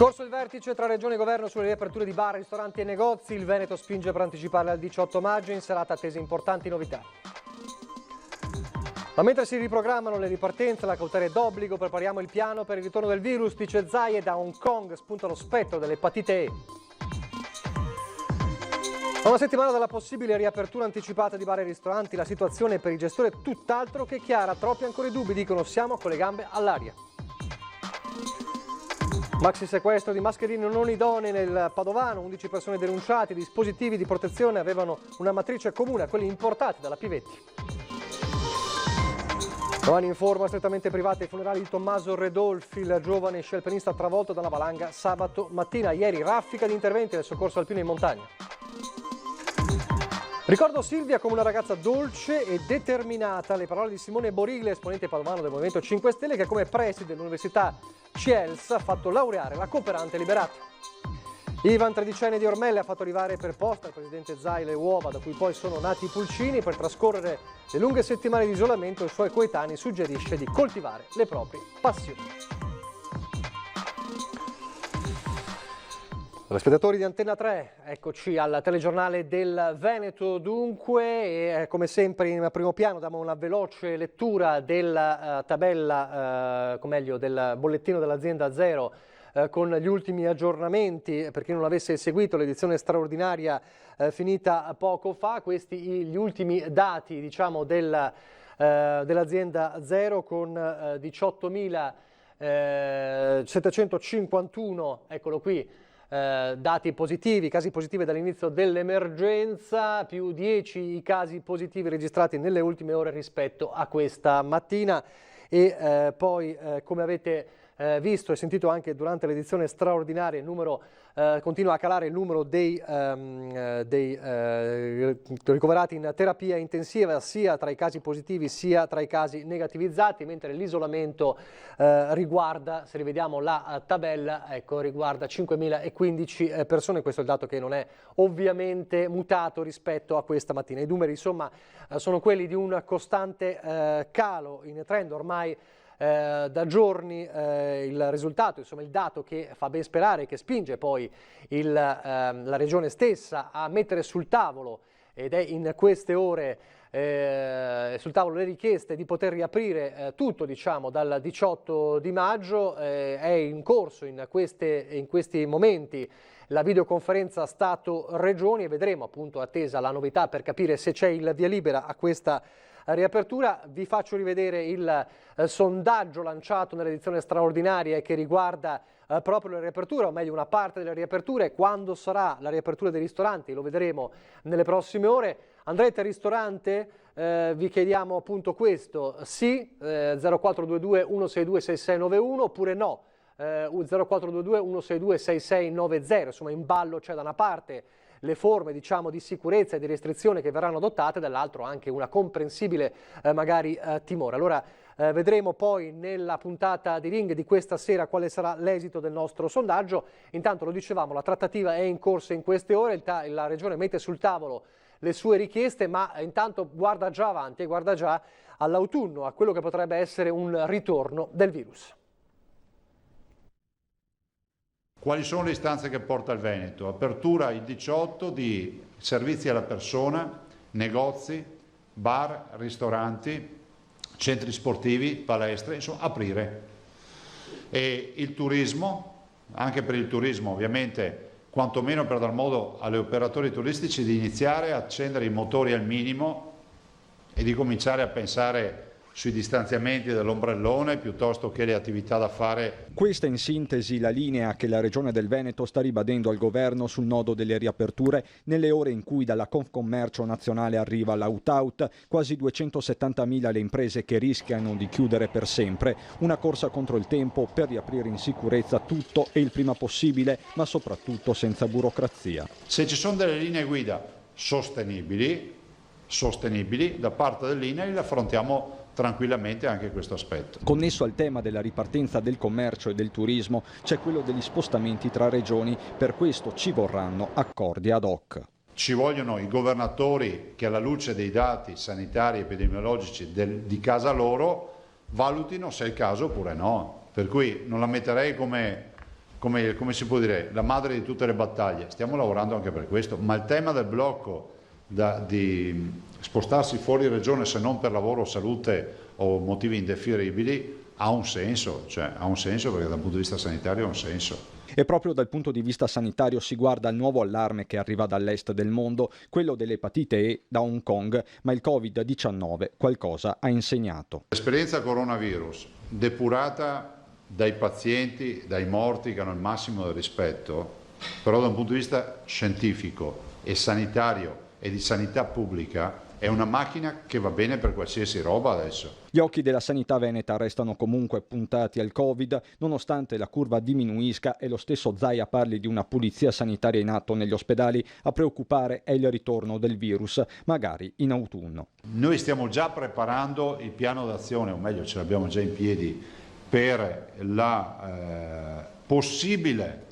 In corso il vertice tra Regione e Governo sulle riaperture di bar, ristoranti e negozi. Il Veneto spinge per anticiparle al 18 maggio, in serata attese importanti novità. Ma mentre si riprogrammano le ripartenze, la cautela è d'obbligo, prepariamo il piano per il ritorno del virus, dice Zaia. Da Hong Kong spunta lo spettro dell'epatite E. A una settimana dalla possibile riapertura anticipata di bar e ristoranti, la situazione per il gestore è tutt'altro che chiara. Troppi ancora i dubbi, dicono siamo con le gambe all'aria. Maxi sequestro di mascherine non idonee nel Padovano, 11 persone denunciate, i dispositivi di protezione avevano una matrice comune a quelli importati dalla Pivetti. Domani in forma strettamente privata i funerali di Tommaso Redolfi, il giovane scialpinista travolto dalla valanga sabato mattina. Ieri raffica di interventi del soccorso alpino in montagna. Ricordo Silvia come una ragazza dolce e determinata, le parole di Simone Borile, esponente padovano del Movimento 5 Stelle, che come preside dell'Università CIELS ha fatto laureare la cooperante liberata. Ivan, tredicenne di Ormelle, ha fatto arrivare per posta al presidente Zaia le uova da cui poi sono nati i pulcini. Per trascorrere le lunghe settimane di isolamento, i suoi coetanei suggerisce di coltivare le proprie passioni. Spettatori di Antenna 3, eccoci al telegiornale del Veneto dunque, e come sempre in primo piano diamo una veloce lettura della tabella, o meglio del bollettino dell'azienda Zero con gli ultimi aggiornamenti. Per chi non avesse seguito l'edizione straordinaria finita poco fa, questi gli ultimi dati diciamo dell'azienda Zero con 18.751, eccolo qui, dati positivi, casi positivi dall'inizio dell'emergenza, più 10 i casi positivi registrati nelle ultime ore rispetto a questa mattina. E poi come avete visto e sentito anche durante l'edizione straordinaria, il numero continua a calare, il numero dei ricoverati in terapia intensiva, sia tra i casi positivi sia tra i casi negativizzati, mentre l'isolamento riguarda, se rivediamo la tabella, ecco, riguarda 5.015 persone. Questo è il dato che non è ovviamente mutato rispetto a questa mattina. I numeri insomma sono quelli di un costante calo in trend ormai da giorni. Il risultato, insomma il dato che fa ben sperare, che spinge poi la regione stessa a mettere sul tavolo, ed è in queste ore sul tavolo le richieste di poter riaprire tutto diciamo dal 18 di maggio, è in corso in questi momenti la videoconferenza Stato-Regioni e vedremo, appunto attesa la novità per capire se c'è il via libera a questa riapertura. Vi faccio rivedere il sondaggio lanciato nell'edizione straordinaria e che riguarda proprio la riapertura, o meglio una parte delle riaperture. Quando sarà la riapertura dei ristoranti lo vedremo nelle prossime ore. Andrete al ristorante? Vi chiediamo appunto questo, sì, 0422 162 6691 oppure no, 0422 162 6690, insomma in ballo c'è da una parte le forme diciamo di sicurezza e di restrizione che verranno adottate, dall'altro anche una comprensibile magari timore. Allora vedremo poi nella puntata di Ring di questa sera quale sarà l'esito del nostro sondaggio. Intanto lo dicevamo, la trattativa è in corso in queste ore, la Regione mette sul tavolo le sue richieste, ma intanto guarda già avanti e guarda già all'autunno, a quello che potrebbe essere un ritorno del virus. Quali sono le istanze che porta il Veneto? Apertura il 18 di servizi alla persona, negozi, bar, ristoranti, centri sportivi, palestre, insomma aprire. E il turismo, anche per il turismo ovviamente, quantomeno per dar modo agli operatori turistici di iniziare a accendere i motori al minimo e di cominciare a pensare sui distanziamenti dell'ombrellone piuttosto che le attività da fare. Questa in sintesi la linea che la Regione del Veneto sta ribadendo al governo sul nodo delle riaperture nelle ore in cui dalla Confcommercio nazionale arriva l'out-out, quasi 270.000 le imprese che rischiano di chiudere per sempre, una corsa contro il tempo per riaprire in sicurezza tutto e il prima possibile, ma soprattutto senza burocrazia. Se ci sono delle linee guida sostenibili da parte dell'INAIL, affrontiamo tranquillamente anche questo aspetto. Connesso al tema della ripartenza del commercio e del turismo c'è quello degli spostamenti tra regioni, per questo ci vorranno accordi ad hoc. Ci vogliono i governatori che alla luce dei dati sanitari e epidemiologici di casa loro valutino se è il caso oppure no, per cui non la metterei come come si può dire, la madre di tutte le battaglie. Stiamo lavorando anche per questo, ma il tema del blocco di spostarsi fuori regione se non per lavoro, salute o motivi indifferibili ha un senso, perché dal punto di vista sanitario ha un senso. E proprio dal punto di vista sanitario si guarda al nuovo allarme che arriva dall'est del mondo, quello dell'epatite E da Hong Kong, ma il Covid-19 qualcosa ha insegnato. L'esperienza coronavirus, depurata dai pazienti, dai morti che hanno il massimo del rispetto, però da un punto di vista scientifico e sanitario e di sanità pubblica, è una macchina che va bene per qualsiasi roba adesso. Gli occhi della sanità veneta restano comunque puntati al Covid, nonostante la curva diminuisca e lo stesso Zaia parli di una pulizia sanitaria in atto negli ospedali. A preoccupare è il ritorno del virus, magari in autunno. Noi stiamo già preparando il piano d'azione, o meglio ce l'abbiamo già in piedi, per la possibile,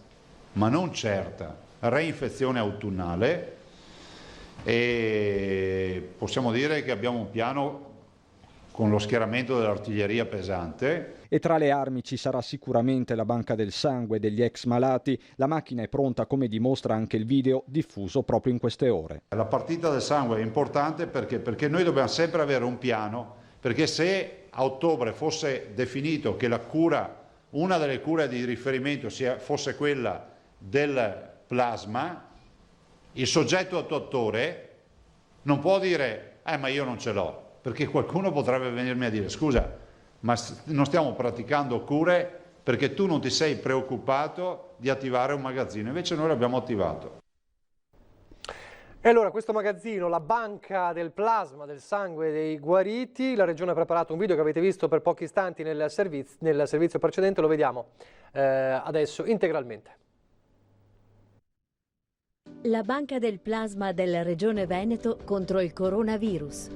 ma non certa, reinfezione autunnale. E possiamo dire che abbiamo un piano con lo schieramento dell'artiglieria pesante. E tra le armi ci sarà sicuramente la banca del sangue degli ex malati. La macchina è pronta, come dimostra anche il video diffuso proprio in queste ore. La partita del sangue è importante perché noi dobbiamo sempre avere un piano, perché se a ottobre fosse definito che la cura, una delle cure di riferimento fosse quella del plasma, il soggetto attuatore non può dire ma io non ce l'ho, perché qualcuno potrebbe venirmi a dire scusa, ma non stiamo praticando cure perché tu non ti sei preoccupato di attivare un magazzino, invece noi l'abbiamo attivato. E allora questo magazzino, la banca del plasma, del sangue dei guariti, la Regione ha preparato un video che avete visto per pochi istanti nel servizio precedente, lo vediamo adesso integralmente. La banca del plasma della Regione Veneto contro il coronavirus.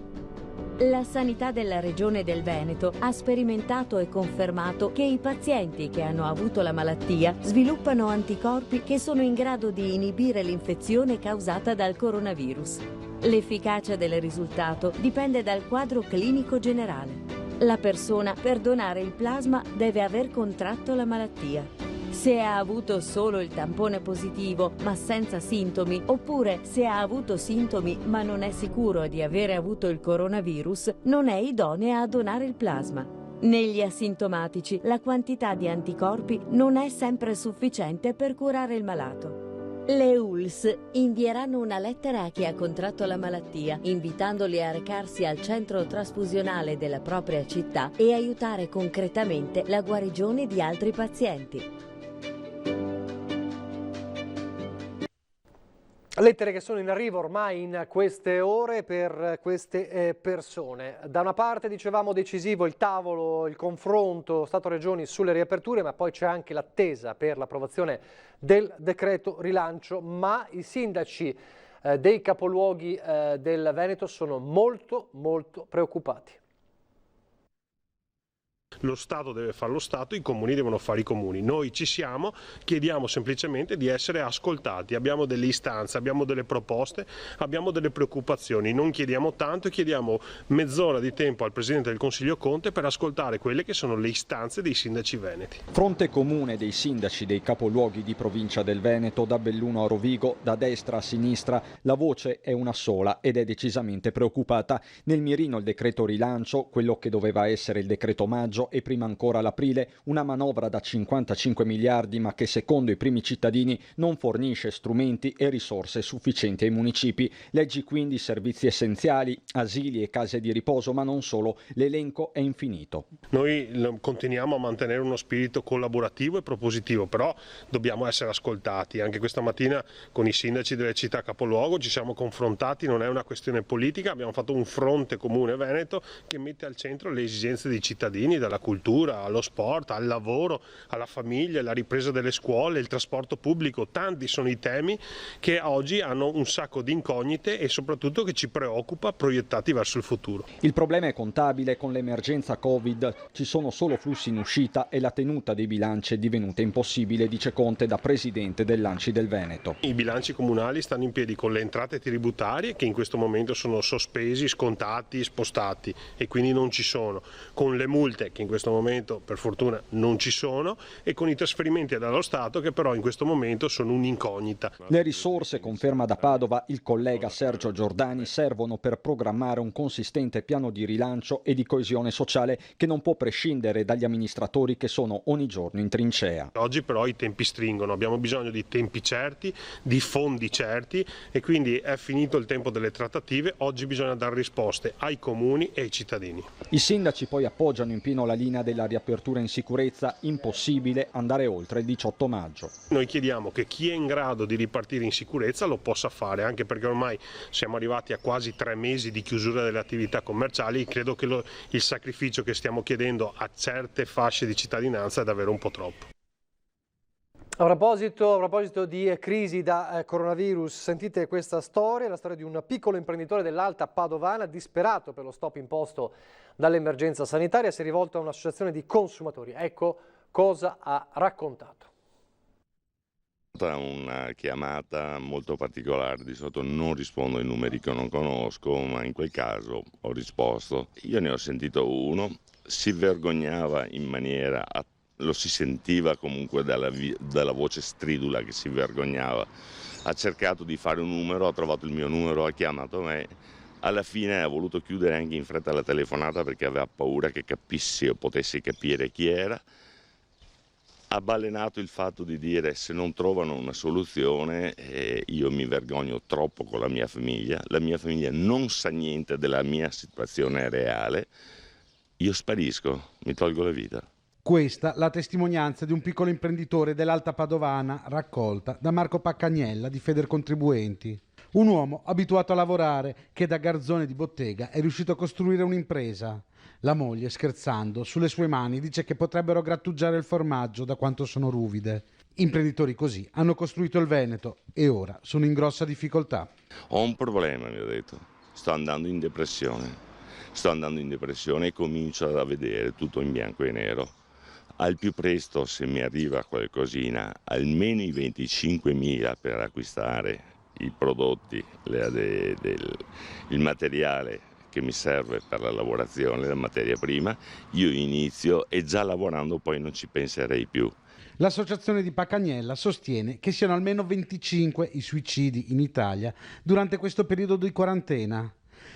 La sanità della Regione del Veneto ha sperimentato e confermato che i pazienti che hanno avuto la malattia sviluppano anticorpi che sono in grado di inibire l'infezione causata dal coronavirus. L'efficacia del risultato dipende dal quadro clinico generale. La persona per donare il plasma deve aver contratto la malattia. Se ha avuto solo il tampone positivo ma senza sintomi, oppure se ha avuto sintomi ma non è sicuro di avere avuto il coronavirus, non è idonea a donare il plasma. Negli asintomatici la quantità di anticorpi non è sempre sufficiente per curare il malato. Le ULSS invieranno una lettera a chi ha contratto la malattia, invitandoli a recarsi al centro trasfusionale della propria città e aiutare concretamente la guarigione di altri pazienti. Lettere che sono in arrivo ormai in queste ore per queste persone. Da una parte dicevamo decisivo il tavolo, il confronto Stato-Regioni sulle riaperture, ma poi c'è anche l'attesa per l'approvazione del decreto rilancio, ma i sindaci dei capoluoghi del Veneto sono molto preoccupati. Lo Stato deve fare lo Stato, i comuni devono fare i comuni. Noi ci siamo, chiediamo semplicemente di essere ascoltati, abbiamo delle istanze, abbiamo delle proposte, abbiamo delle preoccupazioni, non chiediamo tanto, chiediamo mezz'ora di tempo al Presidente del Consiglio Conte per ascoltare quelle che sono le istanze dei sindaci veneti. Fronte comune dei sindaci dei capoluoghi di provincia del Veneto, da Belluno a Rovigo, da destra a sinistra, la voce è una sola ed è decisamente preoccupata. Nel mirino il decreto rilancio, quello che doveva essere il decreto maggio, e prima ancora l'aprile, una manovra da 55 miliardi ma che secondo i primi cittadini non fornisce strumenti e risorse sufficienti ai municipi. Leggi quindi servizi essenziali, asili e case di riposo, ma non solo, l'elenco è infinito. Noi continuiamo a mantenere uno spirito collaborativo e propositivo, però dobbiamo essere ascoltati. Anche questa mattina con i sindaci delle città capoluogo ci siamo confrontati, non è una questione politica, abbiamo fatto un fronte comune veneto che mette al centro le esigenze dei cittadini, dalla cultura, allo sport, al lavoro, alla famiglia, alla ripresa delle scuole, il trasporto pubblico. Tanti sono i temi che oggi hanno un sacco di incognite e soprattutto che ci preoccupa proiettati verso il futuro. Il problema è contabile. Con l'emergenza Covid ci sono solo flussi in uscita e la tenuta dei bilanci è divenuta impossibile, dice Conte da presidente dell'Anci del Veneto. I bilanci comunali stanno in piedi con le entrate tributarie che in questo momento sono sospesi, scontati, spostati e quindi non ci sono, con le multe che che in questo momento per fortuna non ci sono, e con i trasferimenti dallo Stato che però in questo momento sono un'incognita. Le risorse, conferma da Padova il collega Sergio Giordani, servono per programmare un consistente piano di rilancio e di coesione sociale che non può prescindere dagli amministratori che sono ogni giorno in trincea. Oggi però i tempi stringono, abbiamo bisogno di tempi certi, di fondi certi, e quindi è finito il tempo delle trattative. Oggi bisogna dare risposte ai comuni e ai cittadini. I sindaci poi appoggiano in pieno la linea della riapertura in sicurezza, impossibile andare oltre il 18 maggio. Noi chiediamo che chi è in grado di ripartire in sicurezza lo possa fare, anche perché ormai siamo arrivati a quasi 3 mesi di chiusura delle attività commerciali. Credo che il sacrificio che stiamo chiedendo a certe fasce di cittadinanza è davvero un po' troppo. A proposito di crisi da coronavirus, sentite questa storia, la storia di un piccolo imprenditore dell'Alta Padovana disperato per lo stop imposto dall'emergenza sanitaria, si è rivolto a un'associazione di consumatori. Ecco cosa ha raccontato. Una chiamata molto particolare, di solito non rispondo ai numeri che non conosco, ma in quel caso ho risposto. Io ne ho sentito uno, si vergognava in maniera lo si sentiva comunque dalla voce stridula che si vergognava. Ha cercato di fare un numero, ha trovato il mio numero, ha chiamato me. Alla fine ha voluto chiudere anche in fretta la telefonata perché aveva paura che capissi o potessi capire chi era. Ha balenato il fatto di dire: se non trovano una soluzione io mi vergogno troppo con la mia famiglia non sa niente della mia situazione reale, io sparisco, mi tolgo la vita. Questa la testimonianza di un piccolo imprenditore dell'Alta Padovana raccolta da Marco Paccagnella di Federcontribuenti. Un uomo abituato a lavorare che da garzone di bottega è riuscito a costruire un'impresa. La moglie, scherzando, sulle sue mani dice che potrebbero grattugiare il formaggio da quanto sono ruvide. Imprenditori così hanno costruito il Veneto e ora sono in grossa difficoltà. Ho un problema, mi ha detto, sto andando in depressione e comincio a vedere tutto in bianco e nero. Al più presto, se mi arriva qualcosina, almeno i 25.000 per acquistare i prodotti, il materiale che mi serve per la lavorazione, la materia prima, io inizio e già lavorando poi non ci penserei più. L'associazione di Paccagnella sostiene che siano almeno 25 i suicidi in Italia durante questo periodo di quarantena.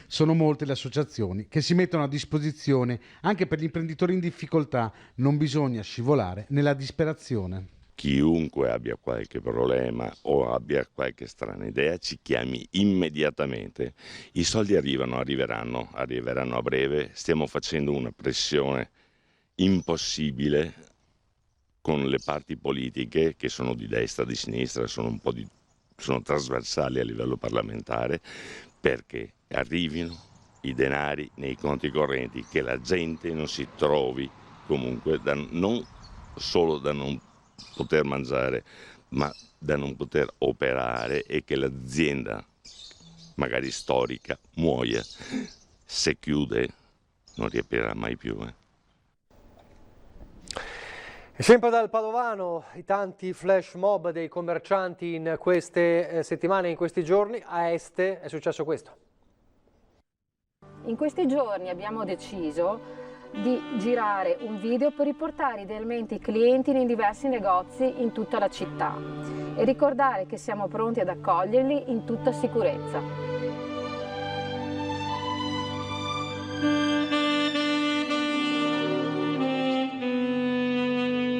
Sono molte le associazioni che si mettono a disposizione anche per gli imprenditori in difficoltà. Non bisogna scivolare nella disperazione. Chiunque abbia qualche problema o abbia qualche strana idea ci chiami immediatamente. I soldi arriveranno a breve. Stiamo facendo una pressione impossibile con le parti politiche che sono di destra, di sinistra, sono trasversali a livello parlamentare, perché arrivino i denari nei conti correnti, che la gente non si trovi comunque non solo da non poter mangiare, ma da non poter operare, e che l'azienda, magari storica, muoia. Se chiude non riaprirà mai più. E sempre dal Padovano, i tanti flash mob dei commercianti in queste settimane, in questi giorni. A Este è successo questo. In questi giorni abbiamo deciso di girare un video per riportare idealmente i clienti nei diversi negozi in tutta la città e ricordare che siamo pronti ad accoglierli in tutta sicurezza.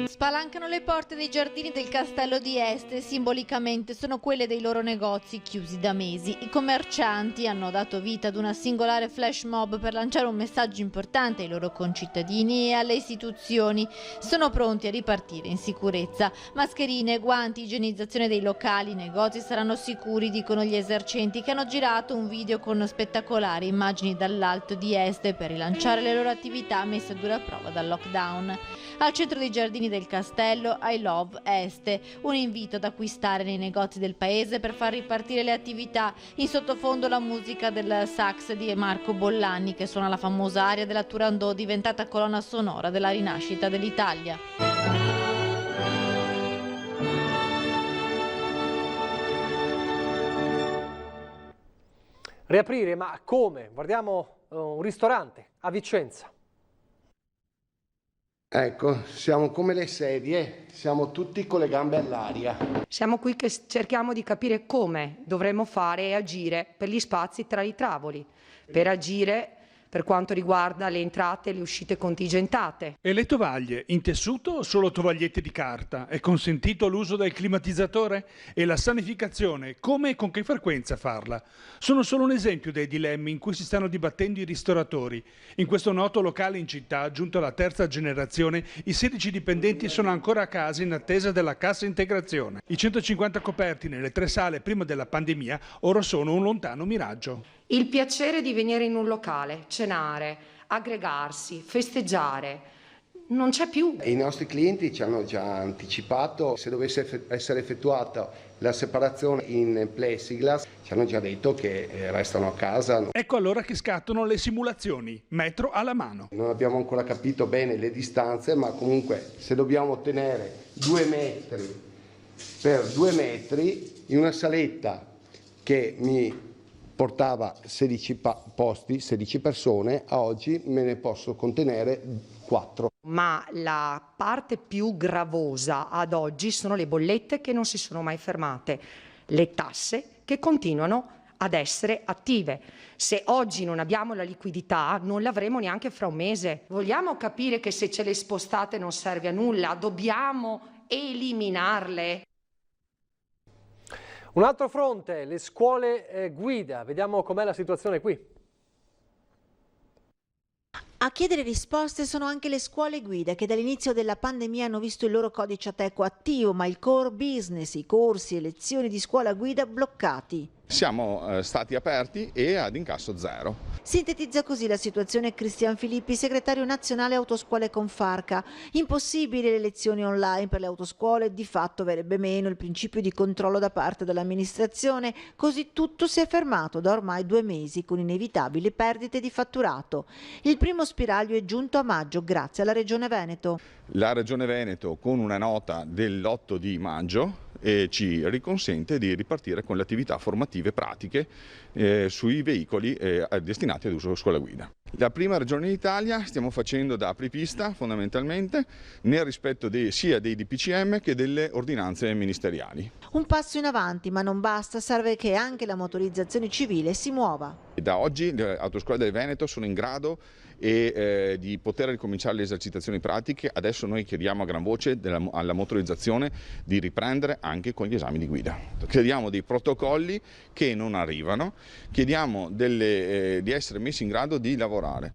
Spalancano le porte dei giardini del castello di Este, simbolicamente sono quelle dei loro negozi chiusi da mesi. I commercianti hanno dato vita ad una singolare flash mob per lanciare un messaggio importante ai loro concittadini e alle istituzioni. Sono pronti a ripartire in sicurezza. Mascherine, guanti, igienizzazione dei locali, i negozi saranno sicuri, dicono gli esercenti, che hanno girato un video con spettacolari immagini dall'alto di Este per rilanciare le loro attività messe a dura prova dal lockdown. Al centro dei giardini del castello, I Love Este, un invito ad acquistare nei negozi del paese per far ripartire le attività. In sottofondo la musica del sax di Marco Bollanni, che suona la famosa aria della Turandot, diventata colonna sonora della rinascita dell'Italia. Riaprire, ma come? Guardiamo un ristorante a Vicenza. Ecco, siamo come le sedie, siamo tutti con le gambe all'aria. Siamo qui che cerchiamo di capire come dovremmo fare e agire per gli spazi tra i tavoli, per agire per quanto riguarda le entrate e le uscite contingentate. E le tovaglie in tessuto o solo tovagliette di carta? È consentito l'uso del climatizzatore? E la sanificazione, come e con che frequenza farla? Sono solo un esempio dei dilemmi in cui si stanno dibattendo i ristoratori. In questo noto locale in città, giunto alla terza generazione, i 16 dipendenti sono ancora a casa in attesa della cassa integrazione. I 150 coperti nelle 3 sale prima della pandemia ora sono un lontano miraggio. Il piacere di venire in un locale, cenare, aggregarsi, festeggiare, non c'è più. I nostri clienti ci hanno già anticipato, se dovesse essere effettuata la separazione in plexiglass, ci hanno già detto che restano a casa. Ecco allora che scattano le simulazioni, metro alla mano. Non abbiamo ancora capito bene le distanze, ma comunque se dobbiamo tenere 2 metri per 2 metri in una saletta che mi portava 16 posti, 16 persone, a oggi me ne posso contenere 4. Ma la parte più gravosa ad oggi sono le bollette che non si sono mai fermate, le tasse che continuano ad essere attive. Se oggi non abbiamo la liquidità, non l'avremo neanche fra un mese. Vogliamo capire che se ce le spostate non serve a nulla, dobbiamo eliminarle. Un altro fronte, le scuole guida. Vediamo com'è la situazione qui. A chiedere risposte sono anche le scuole guida che dall'inizio della pandemia hanno visto il loro codice Ateco attivo, ma il core business, i corsi e lezioni di scuola guida bloccati. Siamo stati aperti e ad incasso zero. Sintetizza così la situazione Cristian Filippi, segretario nazionale Autoscuole Confarca. Impossibili le lezioni online per le autoscuole, di fatto verrebbe meno il principio di controllo da parte dell'amministrazione, così tutto si è fermato da ormai 2 mesi con inevitabili perdite di fatturato. Il primo spiraglio è giunto a maggio grazie alla Regione Veneto. La Regione Veneto con una nota dell'8 di maggio ci riconsente di ripartire con le attività formative pratiche sui veicoli destinati ad uso scuola guida. La prima regione d'Italia, stiamo facendo da apripista fondamentalmente nel rispetto sia dei DPCM che delle ordinanze ministeriali. Un passo in avanti, ma non basta, serve che anche la motorizzazione civile si muova. Da oggi le autoscuole del Veneto sono in grado di poter ricominciare le esercitazioni pratiche. Adesso noi chiediamo a gran voce alla motorizzazione di riprendere anche con gli esami di guida. Chiediamo dei protocolli che non arrivano, chiediamo di essere messi in grado di lavorare.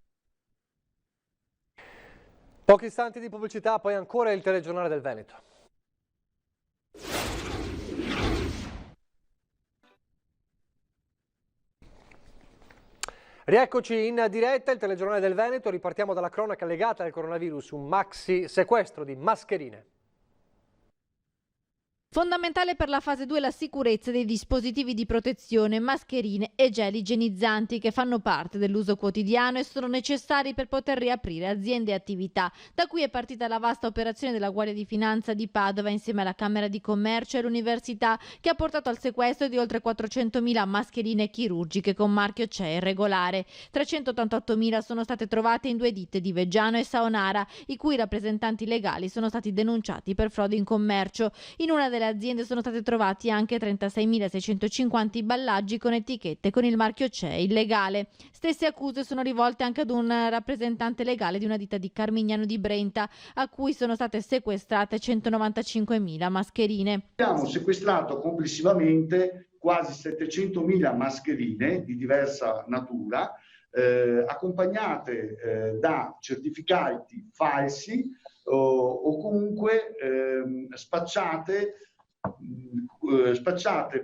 Pochi istanti di pubblicità, poi ancora il telegiornale del Veneto. Rieccoci in diretta, il telegiornale del Veneto, ripartiamo dalla cronaca legata al coronavirus, un maxi sequestro di mascherine. Fondamentale per la fase 2 la sicurezza dei dispositivi di protezione, mascherine e gel igienizzanti che fanno parte dell'uso quotidiano e sono necessari per poter riaprire aziende e attività. Da qui è partita la vasta operazione della Guardia di Finanza di Padova insieme alla Camera di Commercio e all'Università, che ha portato al sequestro di oltre 400.000 mascherine chirurgiche con marchio CE regolare. 388.000 sono state trovate in 2 ditte di Veggiano e Saonara, i cui rappresentanti legali sono stati denunciati per frode in commercio. In una delle aziende sono stati trovati anche 36.650 imballaggi con etichette con il marchio CE illegale. Stesse accuse sono rivolte anche ad un rappresentante legale di una ditta di Carmignano di Brenta, a cui sono state sequestrate 195.000 mascherine. Abbiamo sequestrato complessivamente quasi 700.000 mascherine di diversa natura, accompagnate da certificati falsi o comunque spacciate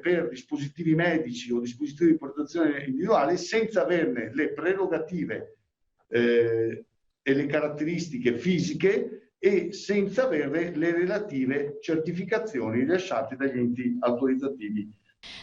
per dispositivi medici o dispositivi di protezione individuale senza averne le prerogative e le caratteristiche fisiche e senza avere le relative certificazioni rilasciate dagli enti autorizzativi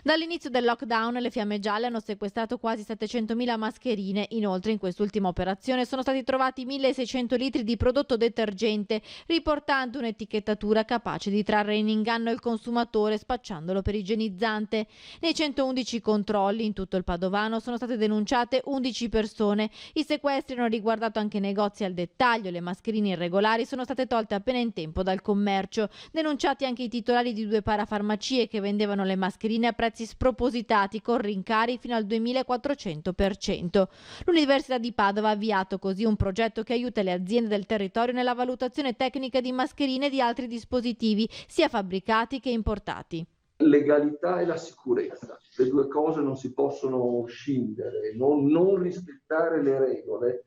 Dall'inizio del lockdown le Fiamme Gialle hanno sequestrato quasi 700.000 mascherine. Inoltre in quest'ultima operazione sono stati trovati 1.600 litri di prodotto detergente, riportando un'etichettatura capace di trarre in inganno il consumatore spacciandolo per igienizzante. Nei 111 controlli in tutto il Padovano sono state denunciate 11 persone. I sequestri hanno riguardato anche negozi al dettaglio. Le mascherine irregolari sono state tolte appena in tempo dal commercio. Denunciati anche i titolari di 2 parafarmacie che vendevano le mascherine a prezzi spropositati con rincari fino al 2400%. L'Università di Padova ha avviato così un progetto che aiuta le aziende del territorio nella valutazione tecnica di mascherine e di altri dispositivi, sia fabbricati che importati. Legalità e la sicurezza, le due cose non si possono scindere. Non rispettare le regole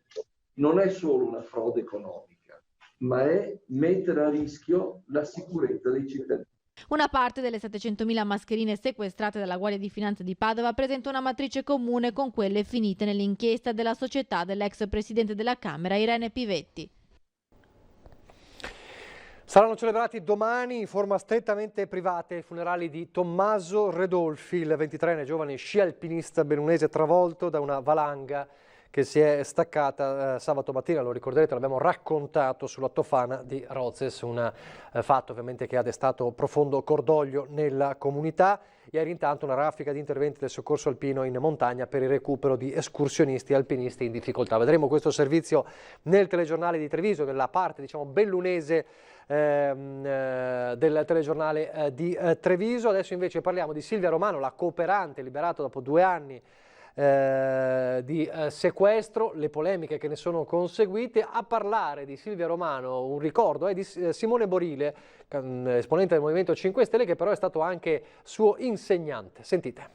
non è solo una frode economica, ma è mettere a rischio la sicurezza dei cittadini. Una parte delle 700.000 mascherine sequestrate dalla Guardia di Finanza di Padova presenta una matrice comune con quelle finite nell'inchiesta della società dell'ex presidente della Camera Irene Pivetti. Saranno celebrati domani in forma strettamente privata i funerali di Tommaso Redolfi, il 23enne giovane sci alpinista bellunese travolto da una valanga che si è staccata sabato mattina, lo ricorderete, l'abbiamo raccontato sulla Tofana di Rozes, un fatto ovviamente che ha destato profondo cordoglio nella comunità. Ieri intanto una raffica di interventi del soccorso alpino in montagna per il recupero di escursionisti e alpinisti in difficoltà. Vedremo questo servizio nel telegiornale di Treviso, nella parte diciamo bellunese del telegiornale di Treviso. Adesso invece parliamo di Silvia Romano, la cooperante liberato dopo 2 anni di sequestro, le polemiche che ne sono conseguite. A parlare di Silvia Romano un ricordo è di Simone Borile, esponente del Movimento 5 Stelle, che però è stato anche suo insegnante. Sentite.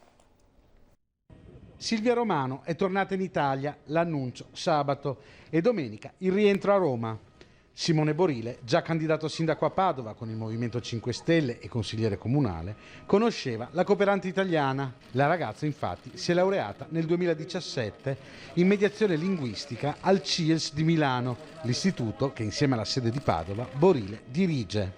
Silvia Romano è tornata in Italia, l'annuncio sabato, e domenica il rientro a Roma. Simone Borile, già candidato sindaco a Padova con il Movimento 5 Stelle e consigliere comunale, conosceva la cooperante italiana. La ragazza infatti si è laureata nel 2017 in mediazione linguistica al CIELS di Milano, l'istituto che insieme alla sede di Padova Borile dirige.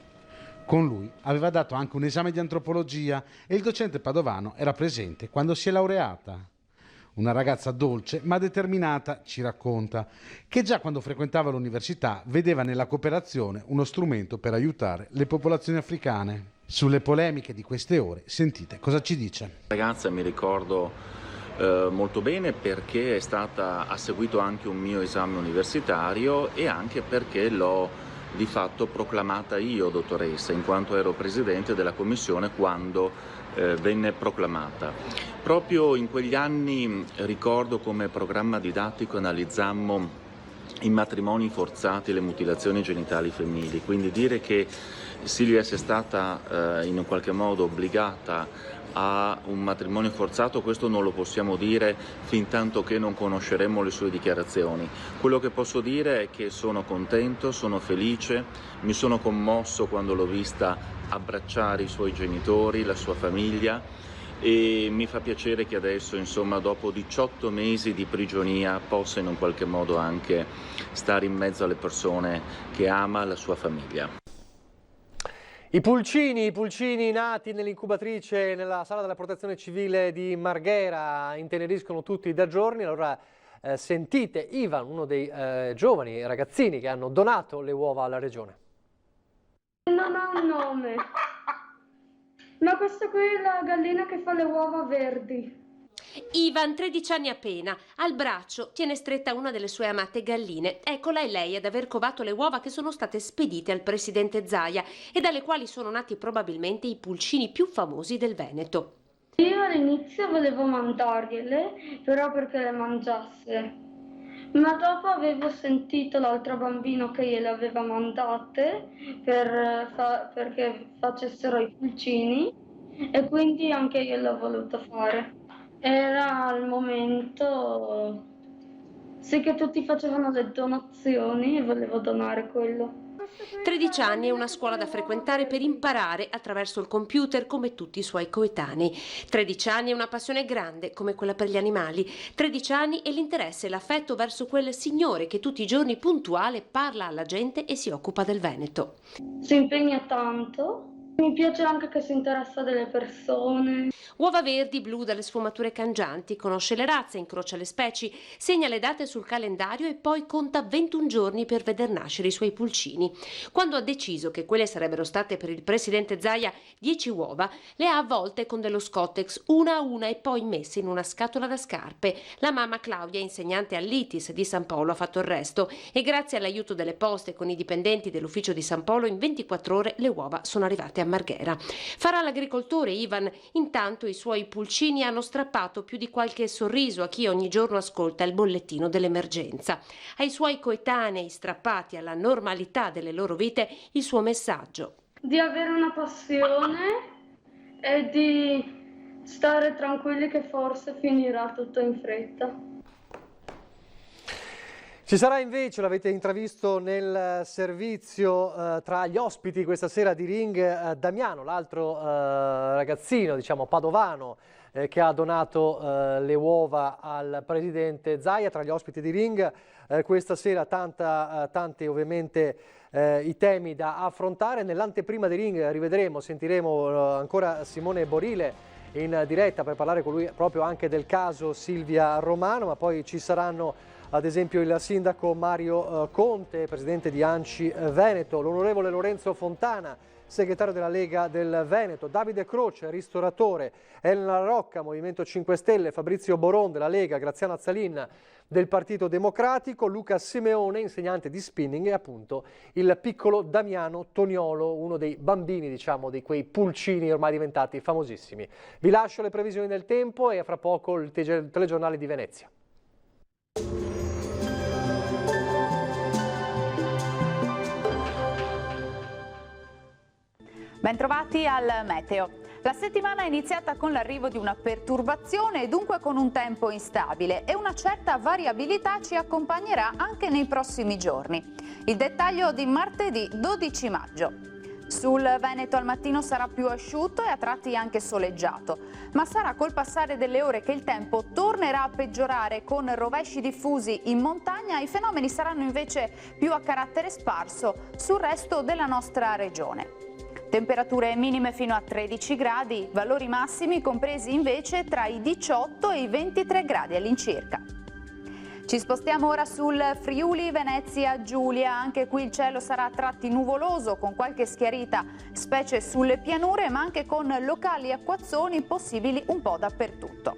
Con lui aveva dato anche un esame di antropologia e il docente padovano era presente quando si è laureata. Una ragazza dolce ma determinata, ci racconta, che già quando frequentava l'università vedeva nella cooperazione uno strumento per aiutare le popolazioni africane. Sulle polemiche di queste ore, sentite cosa ci dice. La ragazza mi ricordo molto bene perché ha seguito anche un mio esame universitario e anche perché l'ho di fatto proclamata io dottoressa, in quanto ero presidente della commissione quando venne proclamata. Proprio in quegli anni ricordo come programma didattico analizzammo i matrimoni forzati e le mutilazioni genitali femminili, quindi dire che Silvia sia stata in un qualche modo obbligata a un matrimonio forzato, questo non lo possiamo dire fin tanto che non conosceremo le sue dichiarazioni. Quello che posso dire è che sono contento, sono felice, mi sono commosso quando l'ho vista abbracciare i suoi genitori, la sua famiglia, e mi fa piacere che adesso, insomma, dopo 18 mesi di prigionia possa in un qualche modo anche stare in mezzo alle persone che ama, la sua famiglia. I pulcini nati nell'incubatrice nella sala della protezione civile di Marghera inteneriscono tutti da giorni. Allora sentite Ivan, uno dei giovani ragazzini che hanno donato le uova alla regione. Non ha un nome, ma questa qui è la gallina che fa le uova verdi. Ivan, 13 anni appena, al braccio tiene stretta una delle sue amate galline. Eccola è lei ad aver covato le uova che sono state spedite al presidente Zaia e dalle quali sono nati probabilmente i pulcini più famosi del Veneto. Io all'inizio volevo mandargliele, però perché le mangiasse. Ma dopo avevo sentito l'altro bambino che gliele aveva mandate perché facessero i pulcini e quindi anche io l'ho voluto fare. Era al momento sì che tutti facevano le donazioni e volevo donare quello. 13 anni è una scuola da frequentare per imparare attraverso il computer come tutti i suoi coetanei. 13 anni è una passione grande come quella per gli animali. 13 anni è l'interesse e l'affetto verso quel signore che tutti i giorni puntuale parla alla gente e si occupa del Veneto. Si impegna tanto Mi piace anche che si interessa delle persone. Uova verdi, blu dalle sfumature cangianti, conosce le razze, incrocia le specie, segna le date sul calendario e poi conta 21 giorni per veder nascere i suoi pulcini. Quando ha deciso che quelle sarebbero state per il presidente Zaia 10 uova, le ha avvolte con dello Scottex una a una e poi messe in una scatola da scarpe. La mamma Claudia, insegnante all'ITIS di San Polo, ha fatto il resto e grazie all'aiuto delle poste con i dipendenti dell'ufficio di San Polo in 24 ore le uova sono arrivate a Marghera. Farà l'agricoltore Ivan. Intanto i suoi pulcini hanno strappato più di qualche sorriso a chi ogni giorno ascolta il bollettino dell'emergenza. Ai suoi coetanei strappati alla normalità delle loro vite il suo messaggio. Di avere una passione e di stare tranquilli che forse finirà tutto in fretta. Ci sarà invece, l'avete intravisto nel servizio, tra gli ospiti questa sera di Ring, Damiano, l'altro ragazzino, diciamo padovano, che ha donato le uova al presidente Zaia. Tra gli ospiti di Ring questa sera tanti ovviamente i temi da affrontare. Nell'anteprima di Ring sentiremo ancora Simone Borile in diretta per parlare con lui proprio anche del caso Silvia Romano, ma poi ci saranno ad esempio il sindaco Mario Conte, presidente di ANCI Veneto, l'onorevole Lorenzo Fontana, segretario della Lega del Veneto, Davide Croce, ristoratore, Elena Rocca, Movimento 5 Stelle, Fabrizio Boron della Lega, Graziano Azzalin del Partito Democratico, Luca Simeone, insegnante di spinning, e appunto il piccolo Damiano Toniolo, uno dei bambini, diciamo, di quei pulcini ormai diventati famosissimi. Vi lascio le previsioni del tempo e fra poco il telegiornale di Venezia. Bentrovati al Meteo. La settimana è iniziata con l'arrivo di una perturbazione e dunque con un tempo instabile e una certa variabilità ci accompagnerà anche nei prossimi giorni. Il dettaglio di martedì 12 maggio. Sul Veneto al mattino sarà più asciutto e a tratti anche soleggiato, ma sarà col passare delle ore che il tempo tornerà a peggiorare con rovesci diffusi in montagna. I fenomeni saranno invece più a carattere sparso sul resto della nostra regione. Temperature minime fino a 13 gradi, valori massimi compresi invece tra i 18 e i 23 gradi all'incirca. Ci spostiamo ora sul Friuli Venezia Giulia, anche qui il cielo sarà a tratti nuvoloso con qualche schiarita, specie sulle pianure, ma anche con locali acquazzoni possibili un po' dappertutto.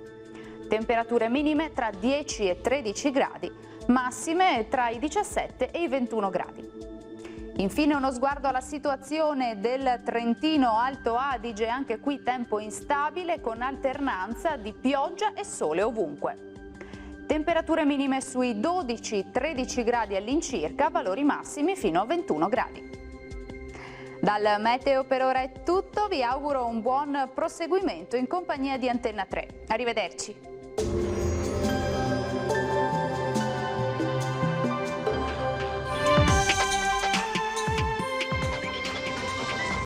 Temperature minime tra 10 e 13 gradi, massime tra i 17 e i 21 gradi. Infine uno sguardo alla situazione del Trentino Alto Adige, anche qui tempo instabile con alternanza di pioggia e sole ovunque. Temperature minime sui 12-13 gradi all'incirca, valori massimi fino a 21 gradi. Dal Meteo per ora è tutto, vi auguro un buon proseguimento in compagnia di Antenna 3. Arrivederci.